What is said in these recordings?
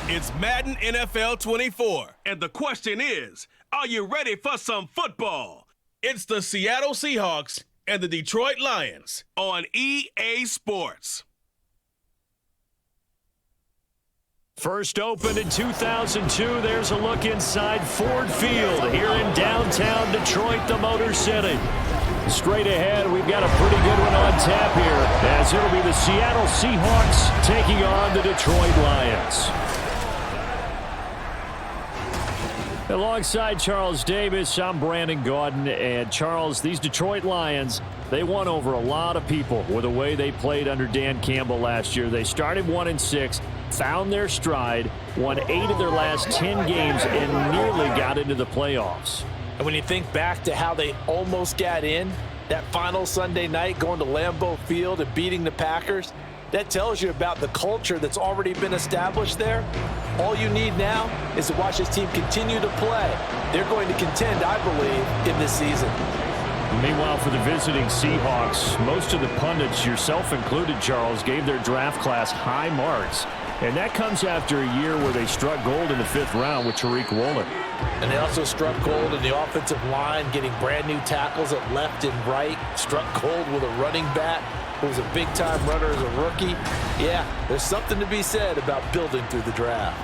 It's Madden NFL 24, and the question is, are you ready for some football? It's the Seattle Seahawks and the Detroit Lions on EA Sports. First opened in 2002, there's a look inside Ford Field here in downtown Detroit, the Motor City. Straight ahead, we've got a pretty good one on tap here, as it'll be the Seattle Seahawks taking on the Detroit Lions. Alongside Charles Davis, I'm Brandon Gaudin. And Charles, these Detroit Lions, they won over a lot of people with the way they played under Dan Campbell last year. They started 1-6, found their stride, won 8 of their last 10 games, and nearly got into the playoffs. And when you think back to how they almost got in, that final Sunday night going to Lambeau Field and beating the Packers, that tells you about the culture that's already been established there. All you need now is to watch this team continue to play. They're going to contend, I believe, in this season. Meanwhile, for the visiting Seahawks, most of the pundits, yourself included, Charles, gave their draft class high marks. And that comes after a year where they struck gold in the 5th round with Tariq Woolen. And they also struck gold in the offensive line, getting brand new tackles at left and right. Struck gold with a running back who was a big-time runner as a rookie. Yeah, there's something to be said about building through the draft.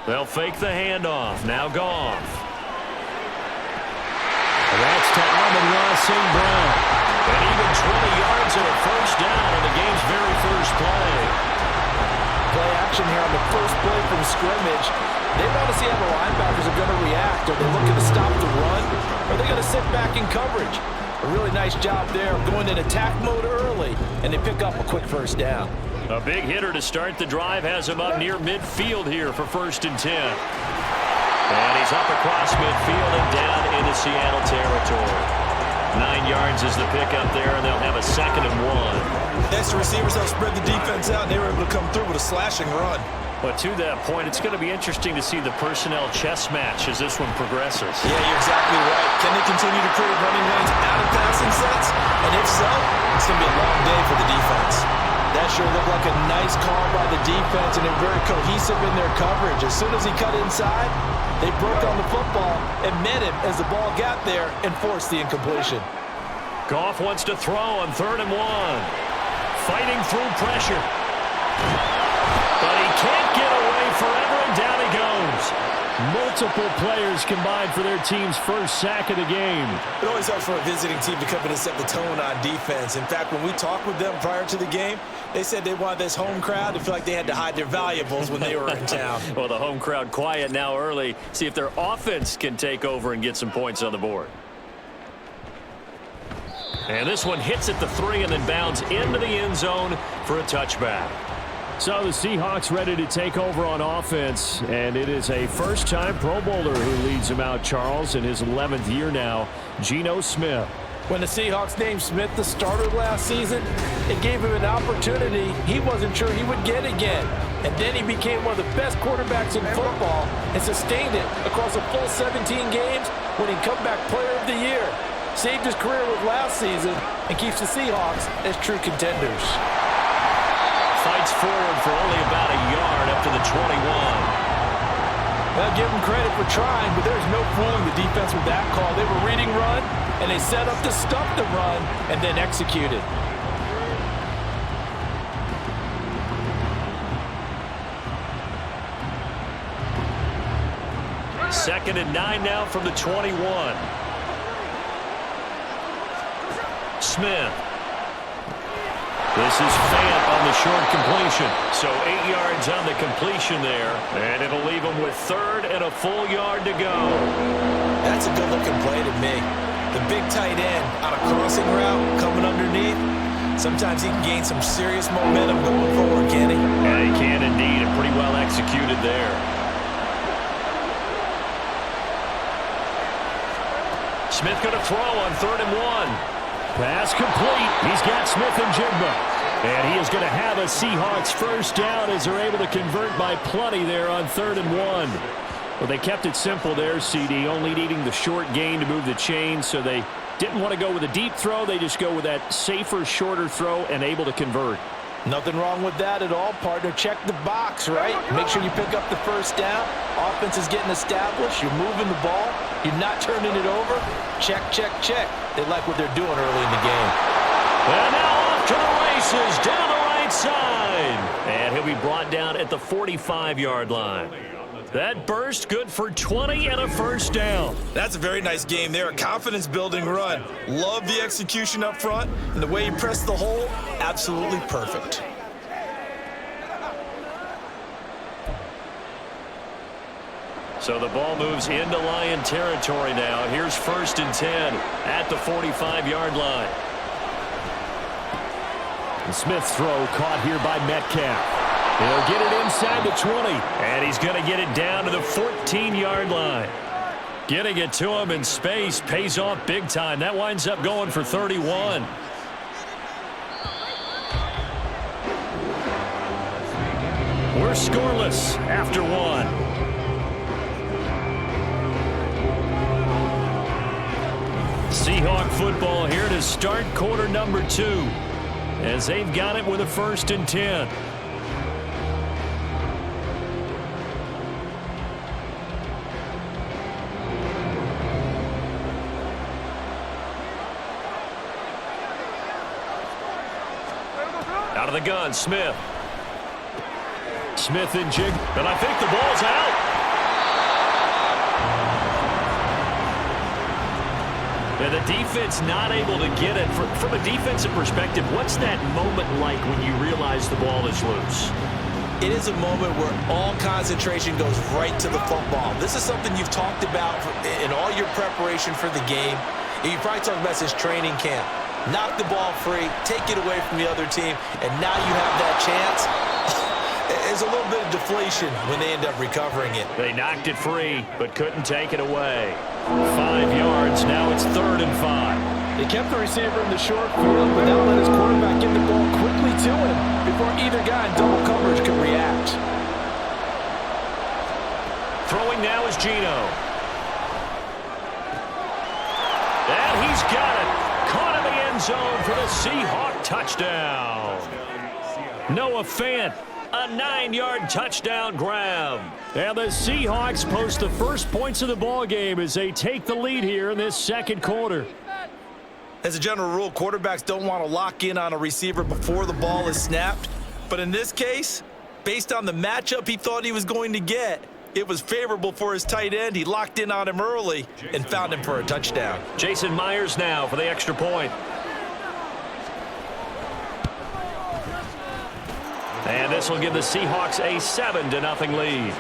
They'll fake the handoff. Now Goff. That's to Amon-Ra St. Brown. And even 20 yards and a first down on the game's very first play. Play action here on the first play from scrimmage. They want to see how the linebackers are going to react. Are they looking to stop the run? Or are they going to sit back in coverage? A really nice job there of going in attack mode early, and they pick up a quick first down. A big hitter to start the drive has him up near midfield here for 1st and 10. And he's up across midfield and down into Seattle territory. 9 yards is the pickup there, and they'll have a 2nd and 1. Extra receivers help spread the defense out, and they were able to come through with a slashing run. But to that point, it's going to be interesting to see the personnel chess match as this one progresses. Yeah, you're exactly right. Can they continue to create running lanes out of passing sets? And if so, it's going to be a long day for the defense. That sure looked like a nice call by the defense, and they're very cohesive in their coverage. As soon as he cut inside, they broke on the football and met him as the ball got there and forced the incompletion. Goff wants to throw on 3rd and 1. Fighting through pressure. But he can't get away forever, and down he goes. Multiple players combined for their team's first sack of the game. It always helps for a visiting team to come in and set the tone on defense. In fact, when we talked with them prior to the game, they said they wanted this home crowd to feel like they had to hide their valuables when they were in town. Well, the home crowd quiet now early. See if their offense can take over and get some points on the board. And this one hits at the 3 and then bounds into the end zone for a touchback. So the Seahawks ready to take over on offense, and it is a first-time Pro Bowler who leads them out, Charles, in his 11th year now, Geno Smith. When the Seahawks named Smith the starter last season, it gave him an opportunity he wasn't sure he would get again. And then he became one of the best quarterbacks in football and sustained it across a full 17 games, winning comeback player of the year. Saved his career with last season and keeps the Seahawks as true contenders. Fights forward for only about a yard up to the 21. Well, give them credit for trying, but there's no fooling the defense with that call. They were reading run, and they set up to stop the run and then executed. Second and 9 now from the 21. Smith. This is Fant on the short completion. So 8 yards on the completion there. And it'll leave him with 3rd and a full yard to go. That's a good-looking play to me. The big tight end on a crossing route coming underneath. Sometimes he can gain some serious momentum going forward, can he? Yeah, he can indeed, and pretty well executed there. Smith going to throw on 3rd and 1. Pass complete. He's got Smith and Jigba. And he is going to have a Seahawks first down as they're able to convert by plenty there on 3rd and 1. Well, they kept it simple there, CD, only needing the short gain to move the chain, so they didn't want to go with a deep throw. They just go with that safer, shorter throw and able to convert. Nothing wrong with that at all, partner. Check the box, right? Make sure you pick up the first down. Offense is getting established. You're moving the ball. You're not turning it over. Check, check, check. They like what they're doing early in the game. And now off to the races down the right side. And he'll be brought down at the 45-yard line. That burst good for 20 and a first down. That's a very nice game there. A confidence-building run. Love the execution up front. And the way he pressed the hole, absolutely perfect. So the ball moves into Lion territory now. Here's 1st and 10 at the 45-yard line. And Smith's throw caught here by Metcalf. He'll get it inside the 20, and he's going to get it down to the 14-yard line. Getting it to him in space pays off big time. That winds up going for 31. We're scoreless after 1. Seahawk football here to start quarter number 2 as they've got it with a 1st and 10. Out of the gun, Smith. Smith and jig, and I think the ball's out. And the defense not able to get it. From a defensive perspective, what's that moment like when you realize the ball is loose? It is a moment where all concentration goes right to the football. This is something you've talked about in all your preparation for the game. You probably talked about this training camp. Knock the ball free, take it away from the other team, and now you have that chance. There's a little bit of deflation when they end up recovering it. They knocked it free, but couldn't take it away. 5 yards, now it's 3rd and 5. They kept the receiver in the short field, but now let his quarterback get the ball quickly to him before either guy in double coverage can react. Throwing now is Geno. And he's got it. Caught in the end zone for the Seahawk touchdown. Noah Fant, a 9-yard touchdown grab. And the Seahawks post the first points of the ball game as they take the lead here in this 2nd quarter. As a general rule, quarterbacks don't want to lock in on a receiver before the ball is snapped. But in this case, based on the matchup he thought he was going to get, it was favorable for his tight end. He locked in on him early and found him for a touchdown. Jason Myers now for the extra point. And this will give the Seahawks a 7-0 lead.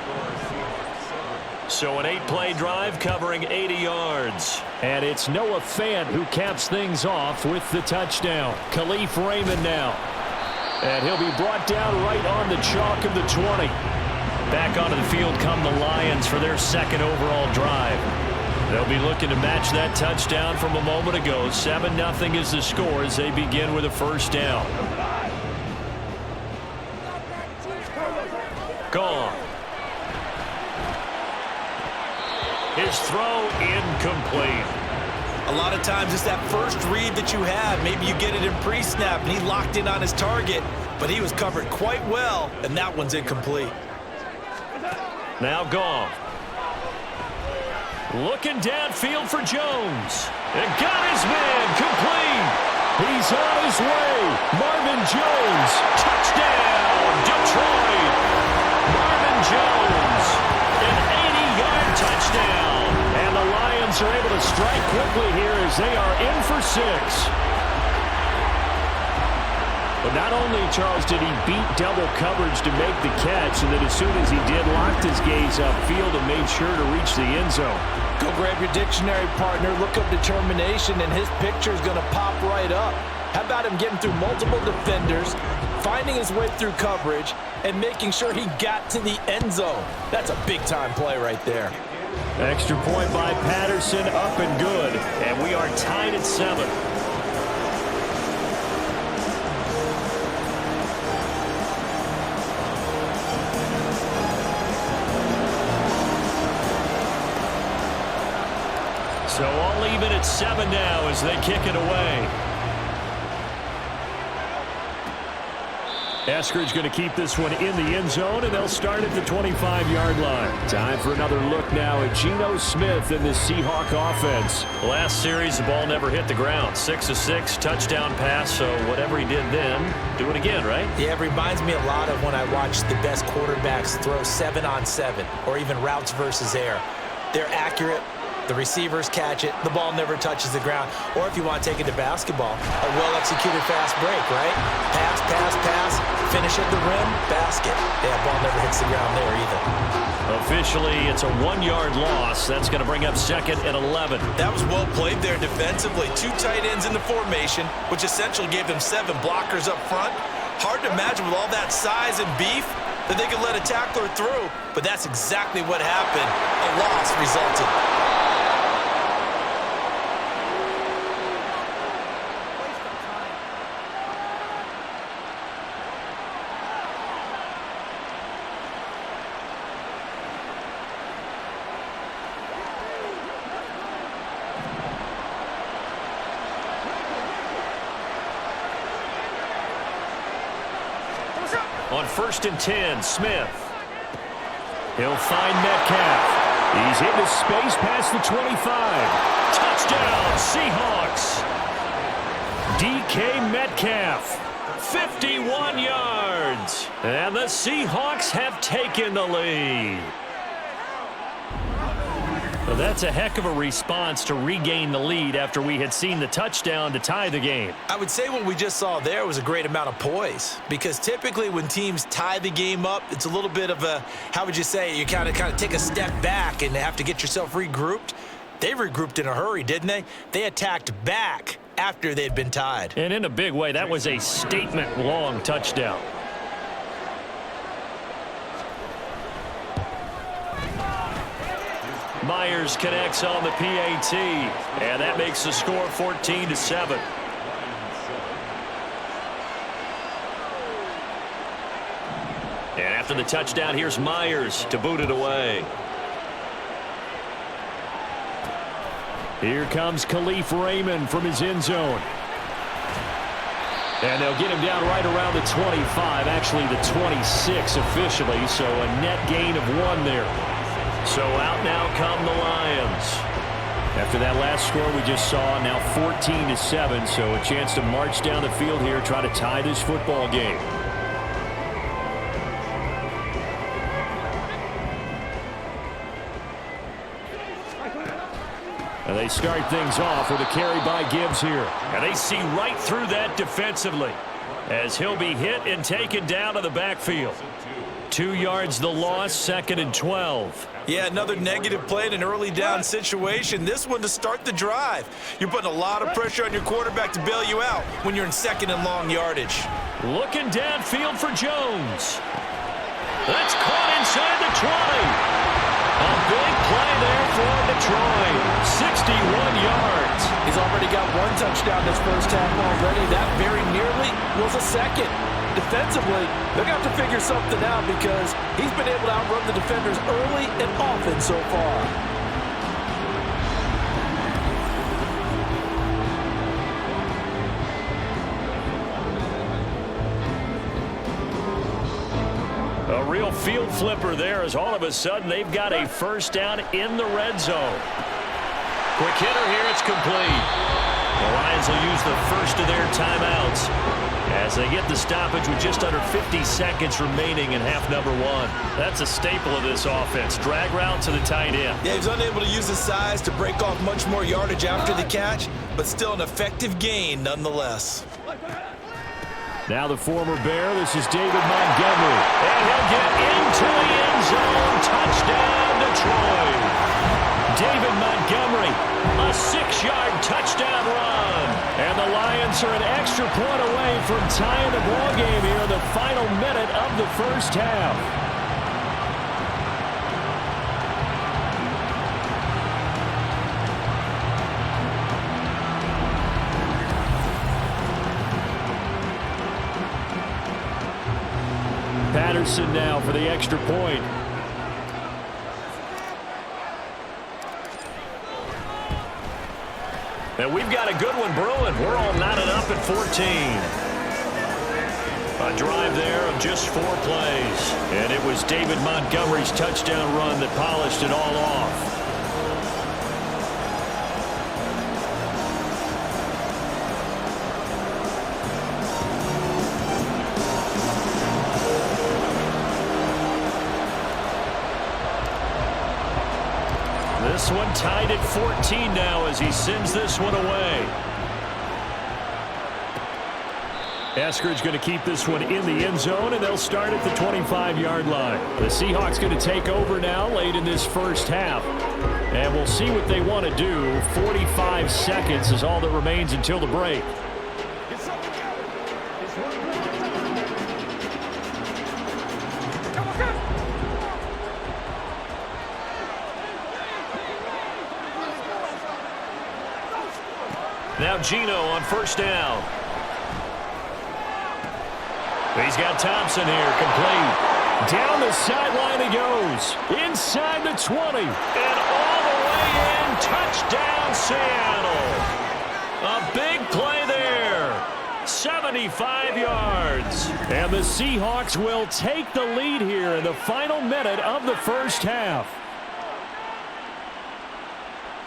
So an 8-play drive covering 80 yards. And it's Noah Fant who caps things off with the touchdown. Khalif Raymond now. And he'll be brought down right on the chalk of the 20. Back onto the field come the Lions for their 2nd overall drive. They'll be looking to match that touchdown from a moment ago. 7-0 is the score as they begin with a first down. Gone. His throw incomplete. A lot of times it's that first read that you have. Maybe you get it in pre-snap and he locked in on his target, but he was covered quite well, and that one's incomplete. Now Goff. Looking downfield for Jones. And got his man complete. He's on his way. Marvin Jones. Touchdown, Detroit. Marvin Jones. An 80-yard touchdown. And the Lions are able to strike quickly here as they are in for 6. But not only, Charles, did he beat double coverage to make the catch, and then as soon as he did, locked his gaze upfield and made sure to reach the end zone. Go grab your dictionary, partner. Look up determination, and his picture is going to pop right up. How about him getting through multiple defenders, finding his way through coverage, and making sure he got to the end zone? That's a big-time play right there. Extra point by Patterson, up and good. And we are tied at 7. So all even at 7 now as they kick it away. Eskridge going to keep this one in the end zone, and they'll start at the 25-yard line. Time for another look now at Geno Smith and the Seahawk offense. Last series, the ball never hit the ground. 6 of 6, touchdown pass, so whatever he did then, do it again, right? Yeah, it reminds me a lot of when I watched the best quarterbacks throw 7-on-7 or even routes versus air. They're accurate. The receivers catch it. The ball never touches the ground. Or if you want to take it to basketball, a well-executed fast break, right? Pass, pass, pass, finish at the rim, basket. Yeah, ball never hits the ground there either. Officially, it's a 1-yard loss. That's going to bring up 2nd and 11. That was well played there defensively. 2 tight ends in the formation, which essentially gave them 7 blockers up front. Hard to imagine with all that size and beef that they could let a tackler through. But that's exactly what happened. A loss resulted. On 1st and 10, Smith. He'll find Metcalf. He's into space past the 25. Touchdown, Seahawks. DK Metcalf, 51 yards. And the Seahawks have taken the lead. Well, that's a heck of a response to regain the lead after we had seen the touchdown to tie the game. I would say what we just saw there was a great amount of poise, because typically when teams tie the game up, it's a little bit of a, how would you say, you kind of take a step back and have to get yourself regrouped. They regrouped in a hurry, didn't they? They attacked back after they'd been tied. And in a big way, that was a statement-long touchdown. Myers connects on the PAT, and that makes the score 14-7. And after the touchdown, here's Myers to boot it away. Here comes Khalif Raymond from his end zone. And they'll get him down right around the 25, actually the 26 officially, so a net gain of 1 there. So out now come the Lions. After that last score we just saw, now 14-7, so a chance to march down the field here, try to tie this football game. And they start things off with a carry by Gibbs here. And they see right through that defensively as he'll be hit and taken down to the backfield. 2 yards the loss, 2nd and 12. Yeah, another negative play in an early down situation. This one to start the drive. You're putting a lot of pressure on your quarterback to bail you out when you're in 2nd and long yardage. Looking downfield for Jones. That's caught inside the 20. A big play there for Detroit. 61 yards. He's already got 1 touchdown this first half already. That very nearly was a 2nd. Defensively, they're going to have to figure something out because he's been able to outrun the defenders early and often so far. A real field flipper there as all of a sudden they've got a first down in the red zone. Quick hitter here, it's complete. The Lions will use the first of their timeouts as they get the stoppage with just under 50 seconds remaining in half number 1. That's a staple of this offense. Drag route to the tight end. Yeah, he's unable to use his size to break off much more yardage after the catch, but still an effective gain nonetheless. Now the former Bear, this is David Montgomery. And he'll get into the end zone. Touchdown, Detroit. David Montgomery, a 6-yard touchdown run. And the Lions are an extra point away from tying the ball game here in the final minute of the first half. Patterson now for the extra point. And we've got a good one brewing. We're all knotted up at 14. A drive there of just 4 plays. And it was David Montgomery's touchdown run that polished it all off. This one tied at 14 now as he sends this one away. Eskridge going to keep this one in the end zone, and they'll start at the 25-yard line. The Seahawks going to take over now late in this first half. And we'll see what they want to do. 45 seconds is all that remains until the break. Now Gino on first down. He's got Thompson here, complete. Down the sideline he goes. Inside the 20. And all the way in. Touchdown, Seattle. A big play there. 75 yards. And the Seahawks will take the lead here in the final minute of the first half.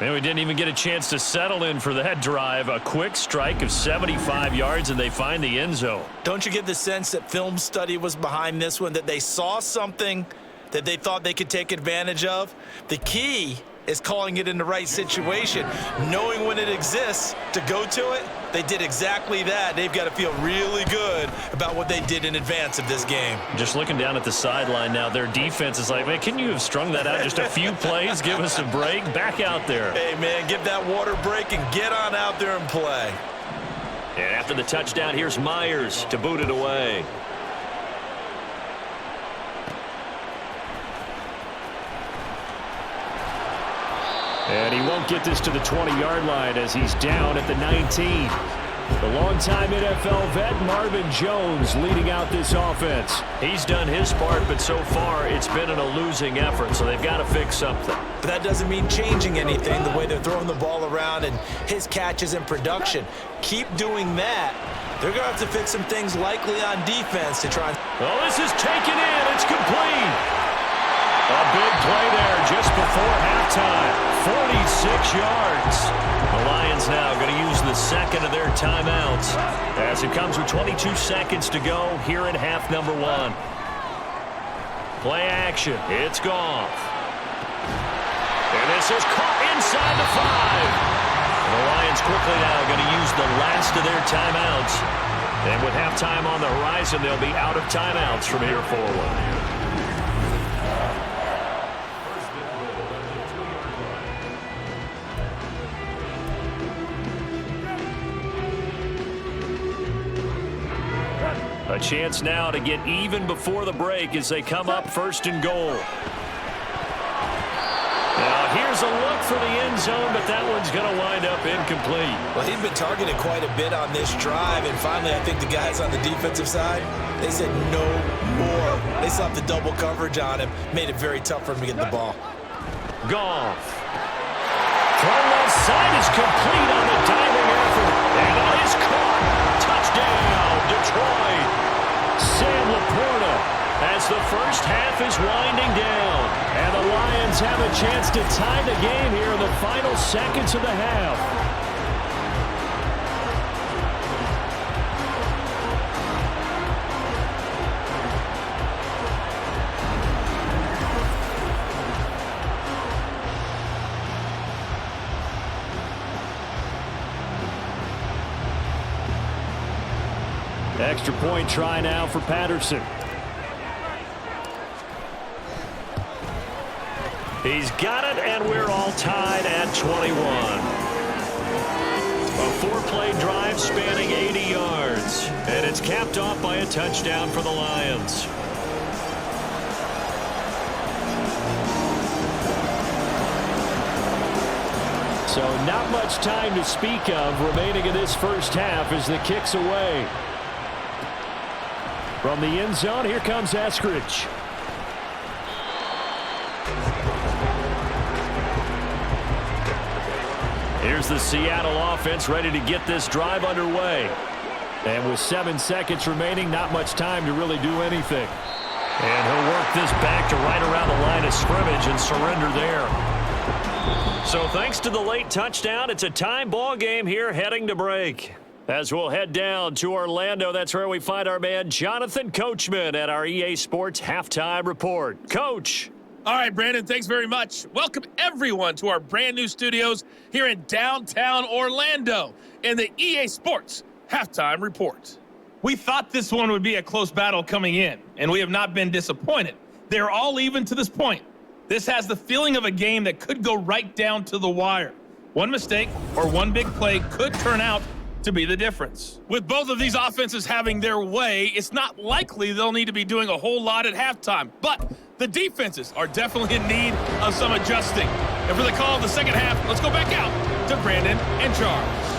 And we didn't even get a chance to settle in for that drive. A quick strike of 75 yards, and they find the end zone. Don't you get the sense that film study was behind this one, that they saw something that they thought they could take advantage of? The key is calling it in the right situation, knowing when it exists to go to it. They did exactly that. They've got to feel really good about what they did in advance of this game. Just looking down at the sideline now, their defense is like, man, can you have strung that out just a few plays? Give us a break. Back out there. Hey, man, give that water break and get on out there and play. And after the touchdown, here's Myers to boot it away. And he won't get this to the 20-yard line as he's down at the 19. The longtime NFL vet Marvin Jones leading out this offense. He's done his part, but so far it's been a losing effort, so they've got to fix something. But that doesn't mean changing anything, the way they're throwing the ball around and his catches and production. Keep doing that. They're going to have to fix some things likely on defense to try and... Oh, this is taken in. It's complete. A big play there just before halftime. 46 yards. The Lions now going to use the second of their timeouts as it comes with 22 seconds to go here in half number 1. Play action. It's Goff. And this is caught inside the 5. And the Lions quickly now going to use the last of their timeouts. And with halftime on the horizon, they'll be out of timeouts from here forward. A chance now to get even before the break as they come up first and goal. Now here's a look for the end zone, but that one's going to wind up incomplete. Well, he's been targeted quite a bit on this drive, and finally I think the guys on the defensive side, they said no more. They slapped the double coverage on him, made it very tough for him to get the ball. Goff. Throw left side is complete on the diving effort, and it is caught. Touchdown, Detroit. Sam Laporta as the first half is winding down. And the Lions have a chance to tie the game here in the final seconds of the half. Extra point try now for Patterson. He's got it, and we're all tied at 21. A 4-play drive spanning 80 yards, and it's capped off by a touchdown for the Lions. So not much time to speak of remaining in this first half as the kick's away. From the end zone, here comes Eskridge. here's the Seattle offense ready to get this drive underway. And with 7 seconds remaining, not much time to really do anything. And he'll work this back to right around the line of scrimmage and surrender there. So thanks to the late touchdown, it's a time ball game here heading to break. As we'll head down to Orlando, that's where we find our man Jonathan Coachman at our EA Sports Halftime Report. Coach. All right, Brandon, thanks very much. Welcome, everyone, to our brand new studios here in downtown Orlando in the EA Sports Halftime Report. We thought this one would be a close battle coming in, and we have not been disappointed. They're all even to this point. This has the feeling of a game that could go right down to the wire. One mistake or one big play could turn out to be the difference. With both of these offenses having their way, it's not likely they'll need to be doing a whole lot at halftime, but the defenses are definitely in need of some adjusting. And for the call of the second half, let's go back out to Brandon and Charles.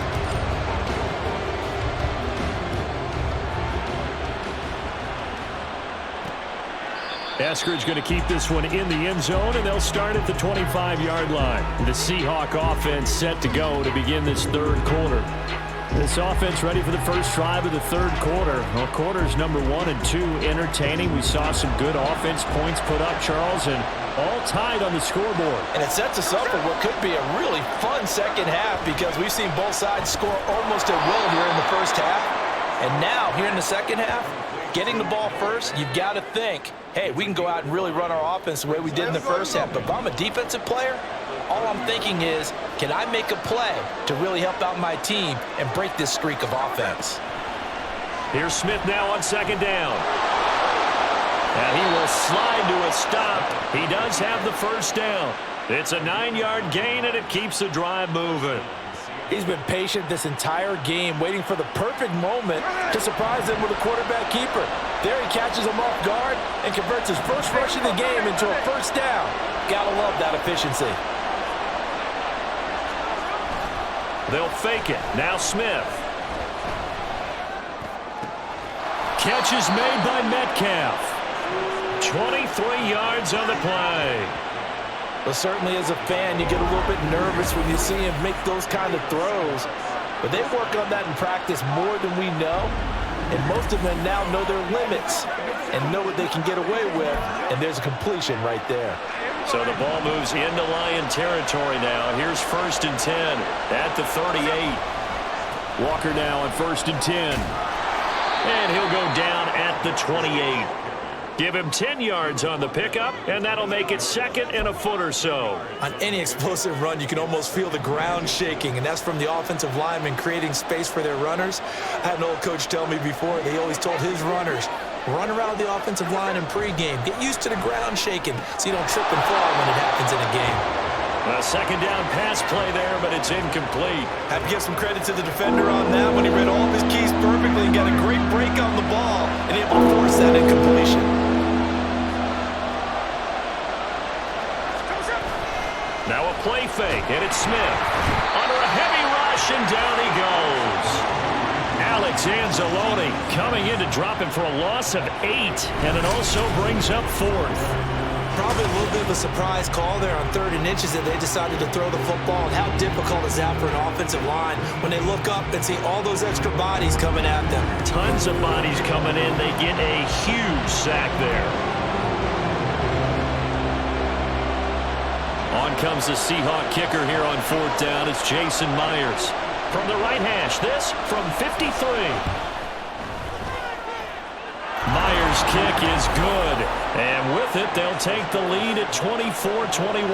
Eskridge going to keep this one in the end zone, and they'll start at the 25-yard line. The Seahawk offense set to go to begin this third quarter. This offense ready for the first drive of the third quarter. Well, quarters number 1 and 2 entertaining. We saw some good offense points put up, Charles, and all tied on the scoreboard. And it sets us up for what could be a really fun second half because we've seen both sides score almost at will here in the first half. And now, here in the second half, getting the ball first, you've got to think, hey, we can go out and really run our offense the way we did in the first half. But if I'm a defensive player, all I'm thinking is, can I make a play to really help out my team and break this streak of offense? Here's Smith now on second down. And he will slide to a stop. He does have the first down. It's a 9-yard gain, and it keeps the drive moving. He's been patient this entire game, waiting for the perfect moment to surprise him with a quarterback keeper. There he catches him off guard and converts his first rush of the game into a first down. Gotta love that efficiency. They'll fake it. Now Smith. Catch is made by Metcalf. 23 yards on the play. Well, certainly as a fan, you get a little bit nervous when you see him make those kind of throws. But they work on that in practice more than we know. And most of them now know their limits and know what they can get away with. And there's a completion right there. So the ball moves into Lion territory now. Here's 1st and 10 at the 38. Walker now on 1st and 10. And he'll go down at the 28. Give him 10 yards on the pickup, and that'll make it 2nd and a foot or so. On any explosive run, you can almost feel the ground shaking, and that's from the offensive linemen creating space for their runners. I had an old coach tell me before, they always told his runners, run around the offensive line in pregame. Get used to the ground shaking so you don't trip and fall when it happens in a game. A second down pass play there, but it's incomplete. Have to give some credit to the defender on that when he read all of his keys perfectly and got a great break on the ball and able to force that incompletion. Now a play fake, and it's Smith. Under a heavy rush, and down he goes. Alex Anzalone coming in to drop him for a loss of 8, and it also brings up 4th. Probably a little bit of a surprise call there on 3rd and inches that they decided to throw the football. And how difficult is that for an offensive line when they look up and see all those extra bodies coming at them? Tons of bodies coming in. They get a huge sack there. On comes the Seahawk kicker here on 4th down. It's Jason Myers. From the right hash, this from 53. Myers' kick is good, and with it, they'll take the lead at 24-21.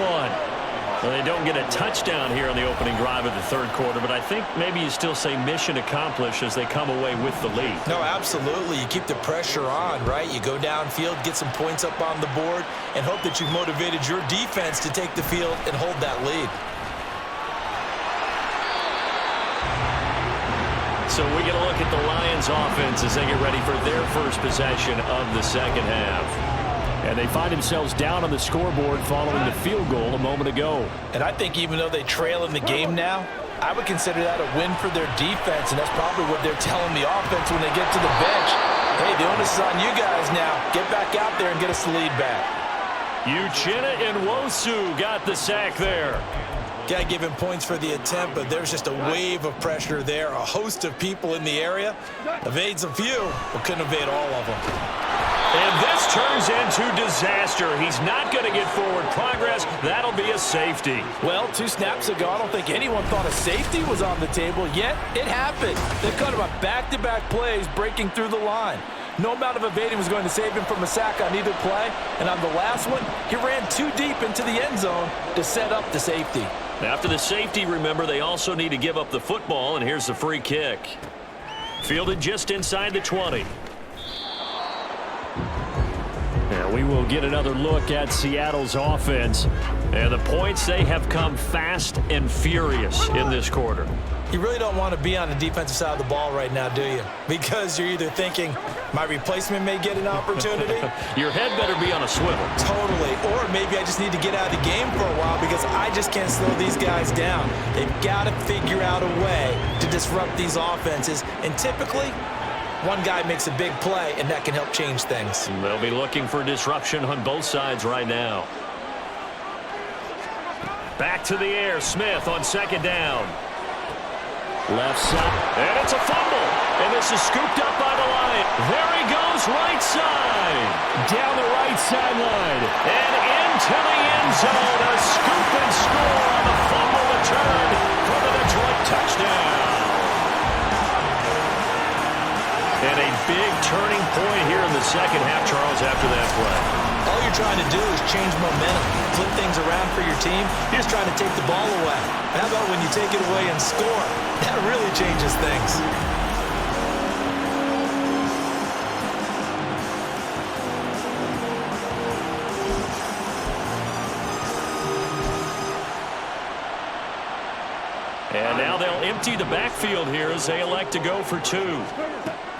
Well, they don't get a touchdown here on the opening drive of the third quarter, but I think maybe you still say mission accomplished as they come away with the lead. No, absolutely. You keep the pressure on, right? You go downfield, get some points up on the board, and hope that you've motivated your defense to take the field and hold that lead. So we get a look at the Lions offense as they get ready for their first possession of the second half. And they find themselves down on the scoreboard following the field goal a moment ago. And I think even though they trail in the game now, I would consider that a win for their defense, and that's probably what they're telling the offense when they get to the bench. Hey, the onus is on you guys now. Get back out there and get us the lead back. Uchenna and Nwosu got the sack there. Got to give him points for the attempt, but there's just a wave of pressure there. A host of people in the area. Evades a few, but couldn't evade all of them. And this turns into disaster. He's not going to get forward progress. That'll be a safety. Well, 2 snaps ago, I don't think anyone thought a safety was on the table, yet it happened. They cut him up back-to-back plays breaking through the line. No amount of evading was going to save him from a sack on either play. And on the last one, he ran too deep into the end zone to set up the safety. After the safety, remember, they also need to give up the football, and here's the free kick. Fielded just inside the 20. And we will get another look at Seattle's offense. And the points, they have come fast and furious in this quarter. You really don't want to be on the defensive side of the ball right now, do you? Because you're either thinking, my replacement may get an opportunity. Your head better be on a swivel. Totally. Or maybe I just need to get out of the game for a while because I just can't slow these guys down. They've got to figure out a way to disrupt these offenses. And typically, one guy makes a big play, and that can help change things. They'll be looking for disruption on both sides right now. Back to the air. Smith on second down. Left side. And it's a fumble. And this is scooped up by the line. There he goes, right side. Down the right sideline. And into the end zone. A scoop and score on the fumble return for the Detroit touchdown. And a big turning point here in the second half, Charles, after that play. All you're trying to do is change momentum, flip things around for your team. You're just trying to take the ball away. How about when you take it away and score? That really changes things. And now they'll empty the backfield here as they elect to go for 2.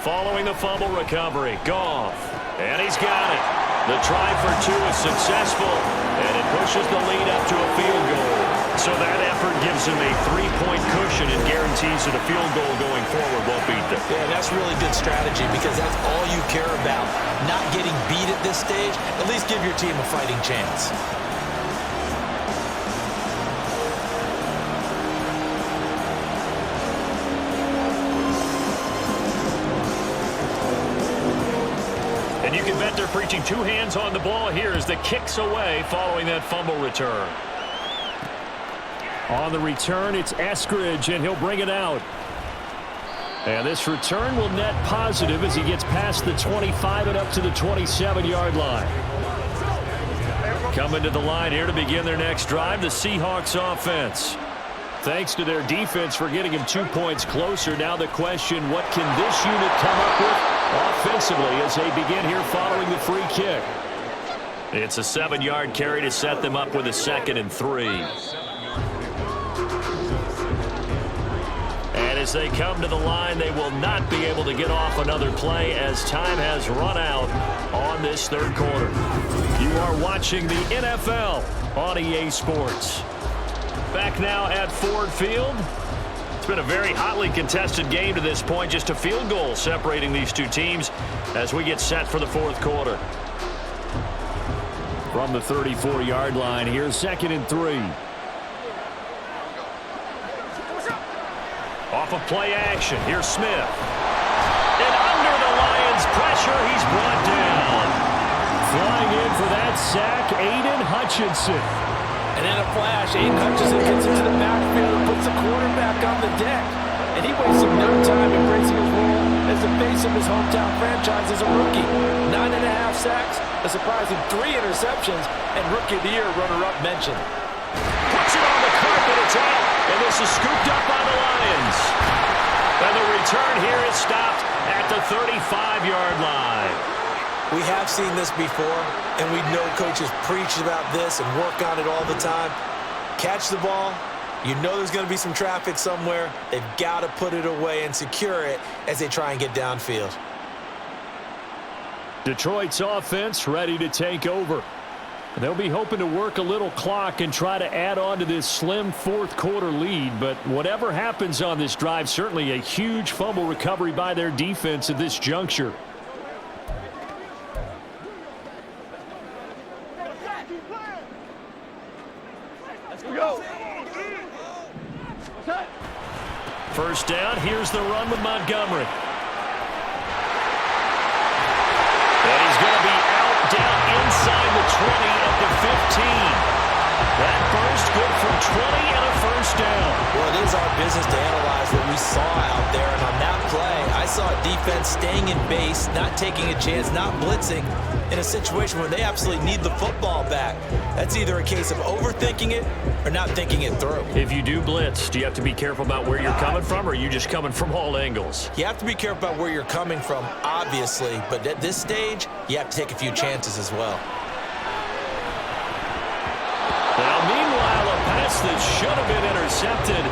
Following the fumble recovery, Goff. And he's got it. The try for 2 is successful, and it pushes the lead up to a field goal. So that effort gives him a 3-point cushion and guarantees that a field goal going forward won't beat them. Yeah, that's really good strategy because that's all you care about. Not getting beat at this stage. At least give your team a fighting chance. And you can bet they're preaching 2 hands on the ball here as the kick's away following that fumble return. On the return, it's Eskridge, and he'll bring it out. And this return will net positive as he gets past the 25 and up to the 27-yard line. Coming to the line here to begin their next drive, the Seahawks offense. Thanks to their defense for getting him 2 points closer. Now the question, what can this unit come up with offensively as they begin here following the free kick? It's a 7-yard carry to set them up with a 2nd and 3. And as they come to the line, they will not be able to get off another play as time has run out on this third quarter. You are watching the NFL on EA Sports. Back now at Ford Field. It's been a very hotly contested game to this point. Just a field goal separating these two teams as we get set for the fourth quarter. From the 34-yard line, here's 2nd and 3. Off of play action, here's Smith. And under the Lions' pressure, he's brought down. Flying in for that sack, Aiden Hutchinson. And in a flash, Aiden Hutchinson gets into the backfield and puts the quarterback on the deck. And he wasted no time embracing his role as the face of his hometown franchise as a rookie. 9.5 sacks, a surprising 3 interceptions, and Rookie of the Year runner-up mentioned. Puts it on the carpet, it's out, and this is scooped up by the Lions. And the return here is stopped at the 35-yard line. We have seen this before, and we know coaches preach about this and work on it all the time. Catch the ball. You know there's going to be some traffic somewhere. They've got to put it away and secure it as they try and get downfield. Detroit's offense ready to take over. They'll be hoping to work a little clock and try to add on to this slim fourth quarter lead. But whatever happens on this drive, certainly a huge fumble recovery by their defense at this juncture. Let's go. first down. Here's the run with Montgomery. And he's going to be out down inside the 20 at the 15. That burst good for 20 and a first down. Well, it is our business to analyze what we saw out there. And on that play, I saw a defense staying in base, not taking a chance, not blitzing in a situation where they absolutely need the football back. That's either a case of overthinking it or not thinking it through. If you do blitz, do you have to be careful about where you're coming from, or are you just coming from all angles? You have to be careful about where you're coming from, obviously. But at this stage, you have to take a few chances as well. Now, meanwhile, a pass that should have been intercepted,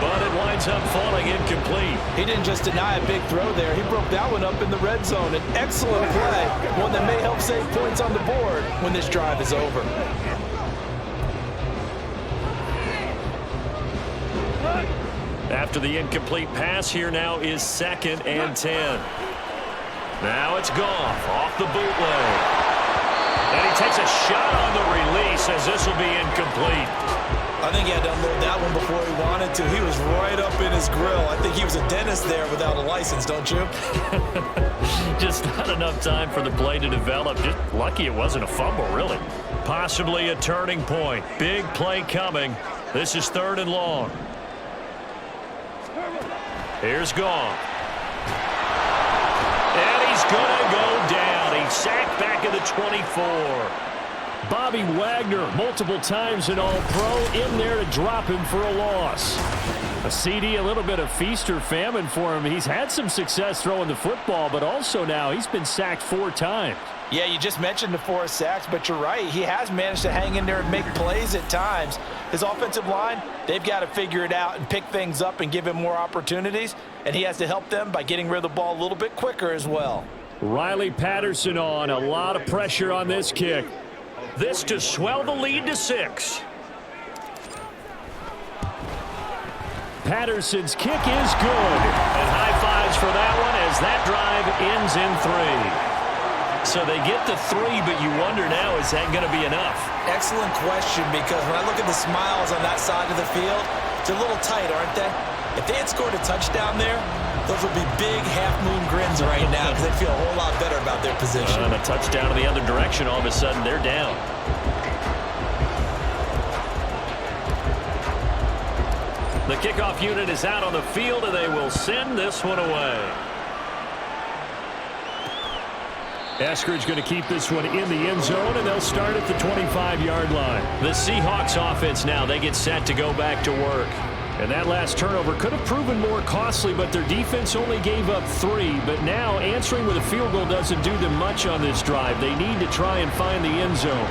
but it winds up falling incomplete. He didn't just deny a big throw there. He broke that one up in the red zone. An excellent play, one that may help save points on the board when this drive is over. After the incomplete pass, here now is 2nd and 10. Now it's Goff off the bootleg. And he takes a shot on the release as this will be incomplete. I think he had to unload that one before he wanted to. He was right up in his grill. I think he was a dentist there without a license, don't you? Just not enough time for the play to develop. Just lucky it wasn't a fumble, really. Possibly a turning point. Big play coming. This is 3rd and long. Here's Goff. And he's going to go down. He's sacked back at the 24. Bobby Wagner, multiple times an All-Pro, in there to drop him for a loss. A CD, a little bit of feast or famine for him. He's had some success throwing the football, but also now he's been sacked 4 times. Yeah, you just mentioned the 4 sacks, but you're right. He has managed to hang in there and make plays at times. His offensive line, they've got to figure it out and pick things up and give him more opportunities, and he has to help them by getting rid of the ball a little bit quicker as well. Riley Patterson on. A lot of pressure on this kick. This to swell the lead to 6. Patterson's kick is good. And high fives for that one as that drive ends in 3. So they get the 3, but you wonder now, is that going to be enough? Excellent question, because when I look at the smiles on that side of the field, they're a little tight, aren't they? If they had scored a touchdown there, those would be big half-moon grins right now because they feel a whole lot better about their position. And a touchdown in the other direction, all of a sudden they're down. The kickoff unit is out on the field, and they will send this one away. Eskridge going to keep this one in the end zone, and they'll start at the 25-yard line. The Seahawks offense now, they get set to go back to work. And that last turnover could have proven more costly, but their defense only gave up 3. But now answering with a field goal doesn't do them much on this drive. They need to try and find the end zone.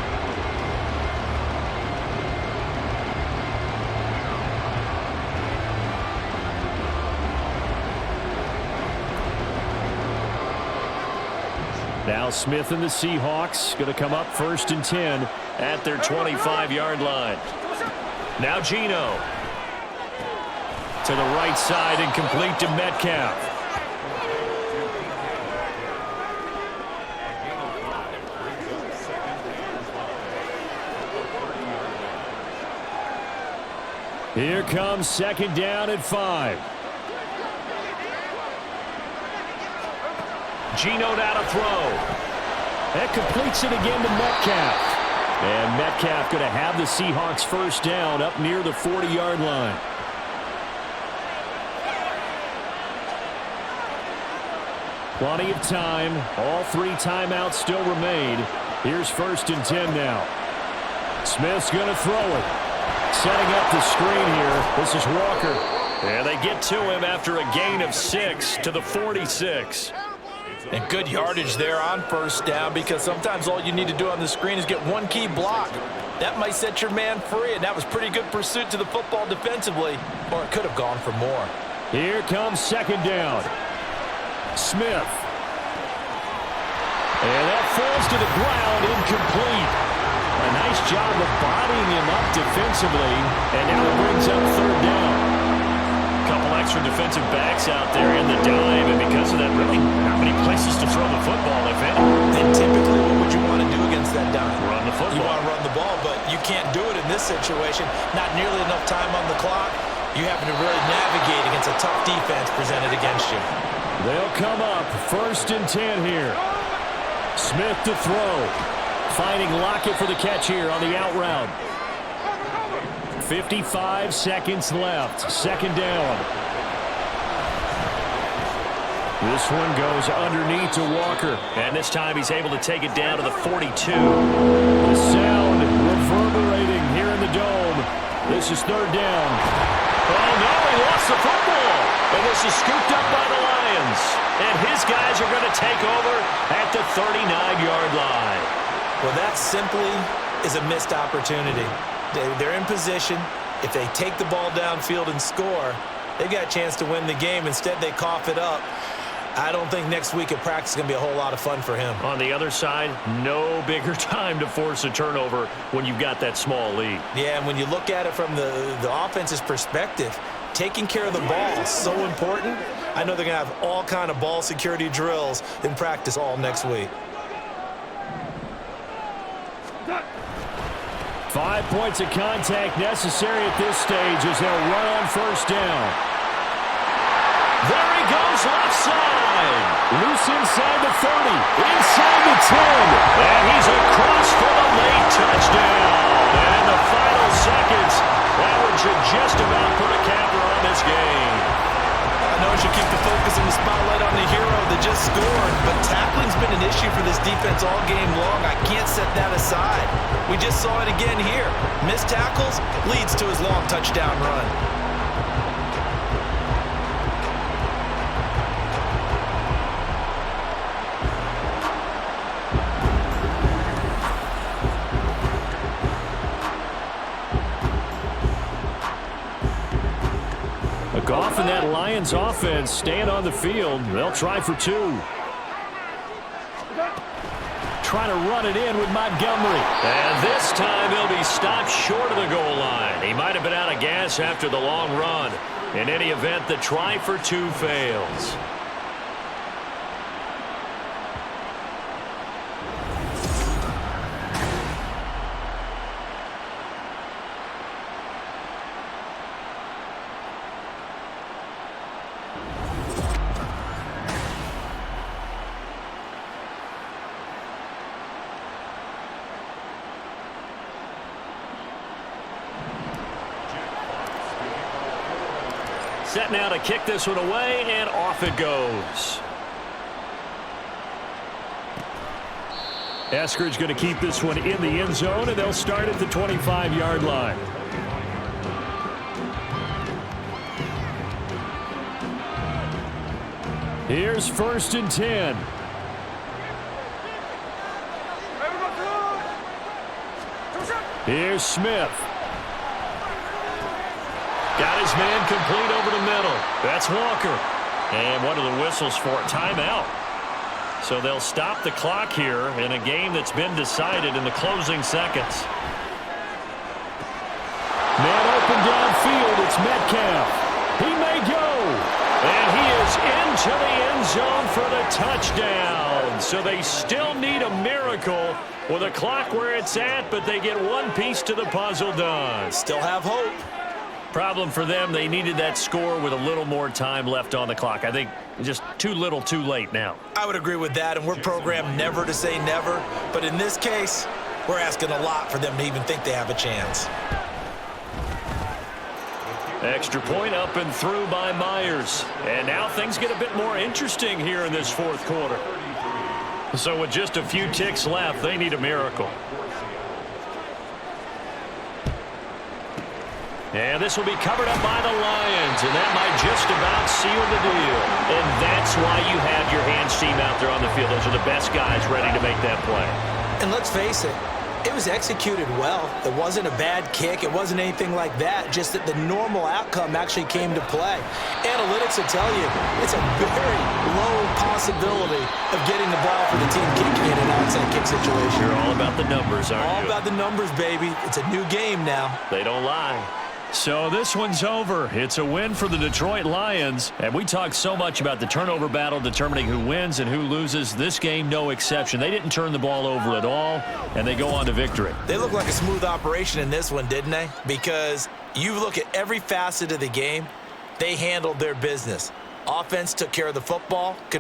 Now Smith and the Seahawks going to come up 1st and 10 at their 25-yard line. Now Geno. To the right side and complete to Metcalf. Here comes 2nd down at 5. Geno now to throw. That completes it again to Metcalf. And Metcalf going to have the Seahawks 1st down up near the 40-yard line. Plenty of time. All 3 timeouts still remain. Here's 1st and 10 now. Smith's going to throw it. Setting up the screen here. This is Walker. And they get to him after a gain of 6 to the 46. And good yardage there on 1st down, because sometimes all you need to do on the screen is get one key block. That might set your man free, and that was pretty good pursuit to the football defensively, or it could have gone for more. Here comes 2nd down. Smith. And that falls to the ground, incomplete. A nice job of bodying him up defensively, and now it brings up 3rd down. Couple extra defensive backs out there in the dime, and because of that, really not many places to throw the football, if any. Then typically, what would you want to do against that dime? Run the football. You want to run the ball, but you can't do it in this situation. Not nearly enough time on the clock. You having to really navigate against it's a tough defense presented against you. They'll come up 1st and 10 here. Smith to throw. Finding Lockett for the catch here on the out route. 55 seconds left. 2nd down. This one goes underneath to Walker. And this time he's able to take it down to the 42. The sound reverberating here in the dome. This is 3rd down. Oh, no, he lost the football. And this is scooped up by the Lions. And his guys are going to take over at the 39-yard line. Well, that simply is a missed opportunity. They're in position. If they take the ball downfield and score, they've got a chance to win the game. Instead, they cough it up. I don't think next week at practice is going to be a whole lot of fun for him. On the other side, no bigger time to force a turnover when you've got that small lead. Yeah, and when you look at it from the offense's perspective, taking care of the ball is so important. I know they're going to have all kind of ball security drills in practice all next week. 5 points of contact necessary at this stage as they'll run on 1st down. There he goes left side. Loose inside the 30. Inside the 10. And he's across for the late touchdown. And the final seconds, that one should just about put a capper on this game. I know it should keep the focus and the spotlight on the hero that just scored, but tackling's been an issue for this defense all game long. I can't set that aside. We just saw it again here. Missed tackles leads to his long touchdown run. Goff and that Lions offense stand on the field. They'll try for 2. Trying to run it in with Montgomery. And this time he'll be stopped short of the goal line. He might have been out of gas after the long run. In any event, the try for 2 fails. Set now to kick this one away, and off it goes. Eskridge going to keep this one in the end zone, and they'll start at the 25-yard line. Here's 1st and 10. Here's Smith. Got his man complete over the middle. That's Walker. And what are the whistles for? Timeout. So they'll stop the clock here in a game that's been decided in the closing seconds. Man open downfield. It's Metcalf. He may go. And he is into the end zone for the touchdown. So they still need a miracle with a clock where it's at, but they get one piece to the puzzle done. Still have hope. Problem for them, they needed that score with a little more time left on the clock. I think just too little, too late now. I would agree with that, and we're programmed never to say never. But in this case, we're asking a lot for them to even think they have a chance. Extra point up and through by Myers. And now things get a bit more interesting here in this 4th quarter. So with just a few ticks left, they need a miracle. And this will be covered up by the Lions, and that might just about seal the deal. And that's why you have your hands team out there on the field. Those are the best guys ready to make that play. And let's face it, it was executed well. It wasn't a bad kick. It wasn't anything like that, just that the normal outcome actually came to play. Analytics will tell you it's a very low possibility of getting the ball for the team kicking in an outside kick situation. You're all about the numbers, aren't you? All about the numbers, baby. It's a new game now. They don't lie. So this one's over. It's a win for the Detroit Lions. And we talked so much about the turnover battle determining who wins and who loses. This game, no exception. They didn't turn the ball over at all, and they go on to victory. They look like a smooth operation in this one, didn't they? Because you look at every facet of the game, They handled their business. Offense took care of the football.